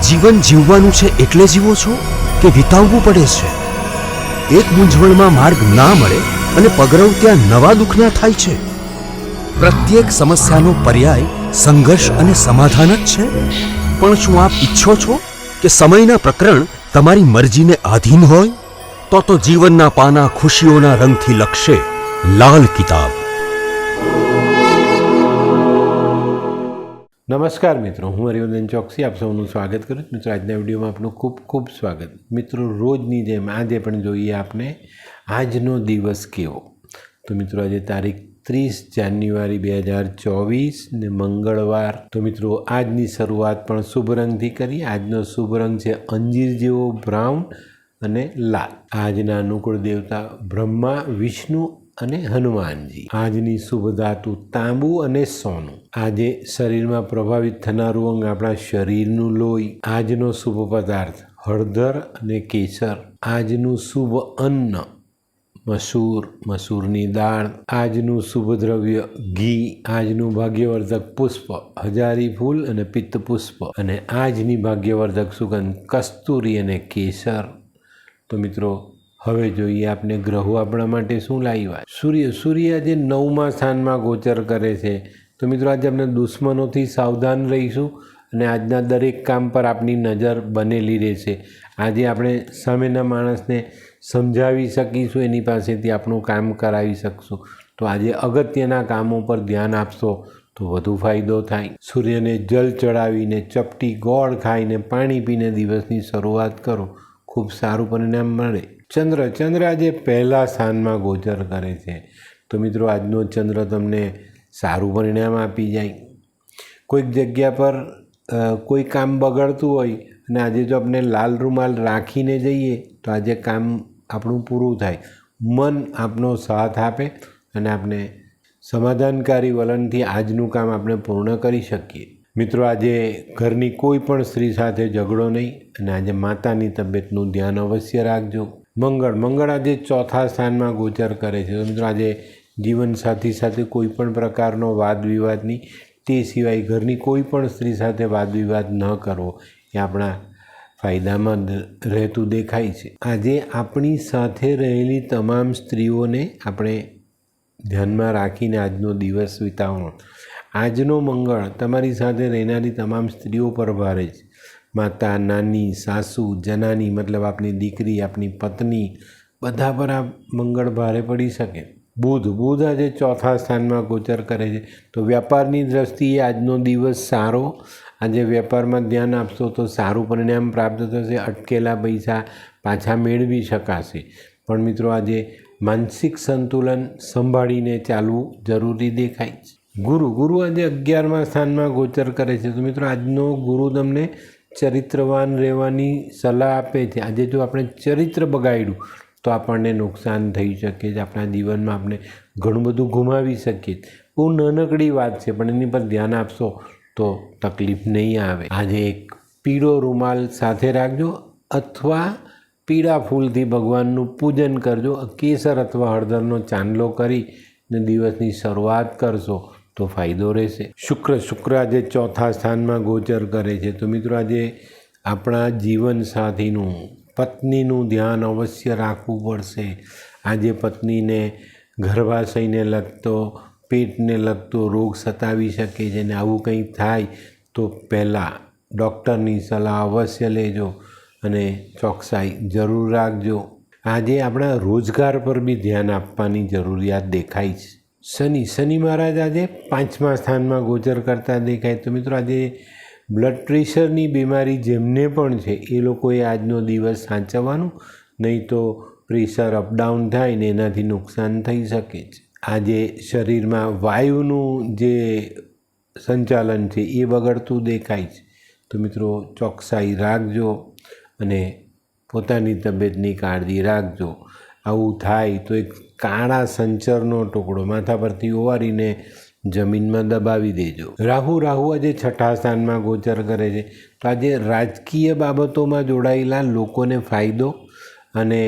જીવન જીવવાનું છે એટલે જીવો છો કે વિતાવવું પડે છે? એક મૂંઝવણમાં માર્ગ ના મળે અને પગરવ ત્યાં નવા દુઃખના થાય છે. પ્રત્યેક સમસ્યાનો પર્યાય સંઘર્ષ અને સમાધાન જ છે. પણ શું આપ ઈચ્છો છો કે સમયના પ્રકરણ તમારી મરજીને આધીન હોય? તો જીવનના પાના ખુશીઓના રંગથી લખશે લાલ કિતાબ. નમસ્કાર મિત્રો, હું હરિવર્ધન ચોકસી આપ સૌનું સ્વાગત કરું છું. મિત્રો, આજના વિડીયોમાં આપનું ખૂબ ખૂબ સ્વાગત. મિત્રો, રોજની જેમ આજે પણ જોઈએ આપણે આજનો દિવસ કેવો. તો મિત્રો, આજે તારીખ 30 જાન્યુઆરી 2024 ને મંગળવાર. તો મિત્રો, આજની શરૂઆત પણ શુભ રંગથી કરી. આજનો શુભ રંગ છે અંજીર જેવો બ્રાઉન અને લાલ. આજના અનુકૂળ દેવતા બ્રહ્મા, વિષ્ણુ અને હનુમાનજી. આજની શુભ ધાતુ તાંબુ અને સોનું. આજે શરીરમાં પ્રભાવિત થનારું અંગ આપણા શરીરનું લોહી. આજનો શુભ પદાર્થ હળદર અને કેસર. આજનું શુભ અન્ન મસૂર, મસૂરની દાળ. આજનું શુભ દ્રવ્ય ઘી. આજનું ભાગ્યવર્ધક પુષ્પ હજારી ફૂલ અને પિત્ત પુષ્પ. અને આજની ભાગ્યવર્ધક સુગંધ કસ્તુરી અને કેસર. તો મિત્રો, હવે જોઈએ આપણે ગ્રહો આપણા માટે શું લાવ્યા. સૂર્ય આજે 9મા સ્થાનમાં ગોચર કરે છે. તો મિત્રો, આજે આપણે દુશ્મનોથી સાવધાન રહીશું અને આજના દરેક કામ પર આપણી નજર બનેલી રહેશે. આજે આપણે સામેના માણસને સમજાવી શકીશું, એની પાસેથી આપણું કામ કરાવી શકશું. તો આજે અગત્યના કામો પર ધ્યાન આપશો તો વધુ ફાયદો થાય. સૂર્યને જલ ચડાવીને, ચપટી ગોળ ખાઈને, પાણી પીને દિવસની શરૂઆત કરો, ખૂબ સારું પરિણામ મળે. ચંદ્ર આજે પહેલા સ્થાનમાં ગોચર કરે છે. તો મિત્રો, આજનો ચંદ્ર તમને સારું પરિણામ આપી જાય. કોઈક જગ્યા પર કોઈ કામ બગડતું હોય અને આજે જો આપણે લાલ રૂમાલ રાખીને જઈએ તો આજે કામ આપણું પૂરું થાય. મન આપનો સાથ આપે અને આપણે સમાધાનકારી વલણથી આજનું કામ આપણે પૂર્ણ કરી શકીએ. મિત્રો, આજે ઘરની કોઈ પણ સ્ત્રી સાથે ઝઘડો નહીં અને આજે માતાની તબિયતનું ધ્યાન અવશ્ય રાખજો. મંગળ આજે ચોથા સ્થાનમાં ગોચર કરે છે. તો મિત્રો, આજે જીવનસાથી સાથે કોઈ પણ પ્રકારનો વાદ વિવાદ નહીં. તે સિવાય ઘરની કોઈ પણ સ્ત્રી સાથે વાદ વિવાદ ન કરવો એ આપણા ફાયદામાં રહેતું દેખાય છે. આજે આપણી સાથે રહેલી તમામ સ્ત્રીઓને આપણે ધ્યાનમાં રાખીને આજનો દિવસ વિતાવવાનો. આજનો મંગળ તમારી સાથે રહેનારી તમામ સ્ત્રીઓ પર ભારે છે. માતા, નાની, સાસુ, જનાની મતલબ આપણી દીકરી, આપણી પત્ની, બધા પર આ મંગળ ભારે પડી શકે. બુધ આજે ચોથા સ્થાનમાં ગોચર કરે છે. તો વ્યાપારની દ્રષ્ટિએ આજનો દિવસ સારો. આજે વેપારમાં ધ્યાન આપશો તો સારું પરિણામ પ્રાપ્ત થશે. અટકેલા પૈસા પાછા મેળવી શકાશે. પણ મિત્રો, આજે માનસિક સંતુલન સંભાળીને ચાલવું જરૂરી દેખાય છે. ગુરુ આજે 11મા સ્થાનમાં ગોચર કરે છે. તો મિત્રો, આજનો ગુરુ તમને ચરિત્રવાન રહેવાની સલાહ આપે છે. આજે જો આપણે ચરિત્ર બગાડ્યું તો આપણને નુકસાન થઈ શકે છે. આપણા જીવનમાં આપણે ઘણું બધું ગુમાવી શકીએ. બહુ નાનકડી વાત છે પણ એની પર ધ્યાન આપશો તો તકલીફ નહીં આવે. આજે એક પીળો રૂમાલ સાથે રાખજો અથવા પીળા ફૂલથી ભગવાનનું પૂજન કરજો. કેસર અથવા હળદરનો ચાંદલો કરીને દિવસની શરૂઆત કરશો તો ફાયદો રહેશે. શુક્ર આજે ચોથા સ્થાનમાં ગોચર કરે છે. તો મિત્રો, આજે આપણા જીવનસાથીનું, પત્નીનું ધ્યાન અવશ્ય રાખવું પડશે. આજે પત્નીને ગર્ભાશયને લગતો, પેટને લગતો રોગ સતાવી શકે છે અને આવું કંઈ થાય તો પહેલાં ડૉક્ટરની સલાહ અવશ્ય લેજો અને ચોકસાઈ જરૂર રાખજો. આજે આપણા રોજગાર પર બી ધ્યાન આપવાની જરૂરિયાત દેખાય છે. શનિ મહારાજ આજે 5મા સ્થાનમાં ગોચર કરતા દેખાય. તો મિત્રો, આજે બ્લડ પ્રેશરની બીમારી જેમને પણ છે એ લોકોએ આજનો દિવસ સાચવવાનું, નહીં તો પ્રેશર અપડાઉન થાય ને એનાથી નુકસાન થઈ શકે છે. આજે શરીરમાં વાયુનું જે સંચાલન છે એ બગડતું દેખાય છે. તો મિત્રો, ચોકસાઈ રાખજો અને પોતાની તબિયતની કાળજી રાખજો. આવું થાય તો એક કાળા સંચરનો ટુકડો માથા પરથી ઓવારીને જમીનમાં દબાવી દેજો. રાહુ આજે 6થા સ્થાનમાં ગોચર કરે છે. તો આજે રાજકીય બાબતોમાં જોડાયેલા લોકોને ફાયદો અને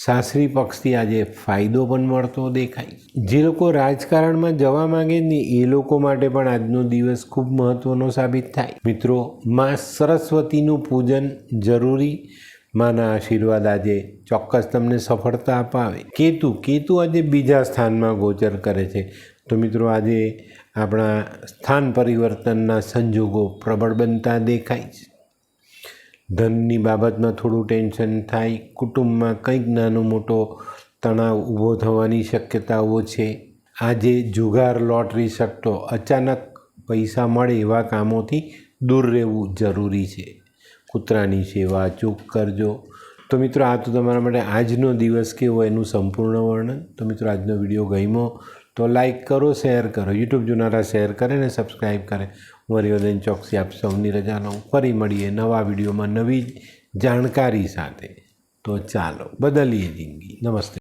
સાસરી પક્ષથી આજે ફાયદો પણ મળતો દેખાય. જે લોકો રાજકારણમાં જવા માંગે ને એ લોકો માટે પણ આજનો દિવસ ખૂબ મહત્ત્વનો સાબિત થાય. મિત્રો, માં સરસ્વતીનું પૂજન જરૂરી. માના આશીર્વાદ આજે ચોક્કસ તમને સફળતા અપાવે. કેતુ આજે બીજા સ્થાનમાં ગોચર કરે છે. તો મિત્રો, આજે આપણા સ્થાન પરિવર્તનના સંજોગો પ્રબળ બનતા દેખાય છે. ધનની બાબતમાં થોડું ટેન્શન થાય. કુટુંબમાં કંઈક નાનો મોટો તણાવ ઊભો થવાની શક્યતાઓ છે. આજે જુગાર, લોટરી, સટ્ટો, અચાનક પૈસા મળે એવા કામોથી દૂર રહેવું જરૂરી છે. કૂતરાની સેવા ચૂક કરજો. તો મિત્રો, આ તો તમારા માટે આજનો દિવસ કેવો એનું સંપૂર્ણ વર્ણન. તો મિત્રો, આજનો વિડીયો ગમ્યો તો લાઈક કરો, શેર કરો. યુટ્યુબ જોનારા શેર કરે ને સબસ્ક્રાઈબ કરે. હું હરિવર્ધન ચોકસી આપ સૌની રજા લઉં. ફરી મળીએ નવા વિડીયોમાં નવી જાણકારી સાથે. તો ચાલો બદલીએ જિંદગી. નમસ્તે.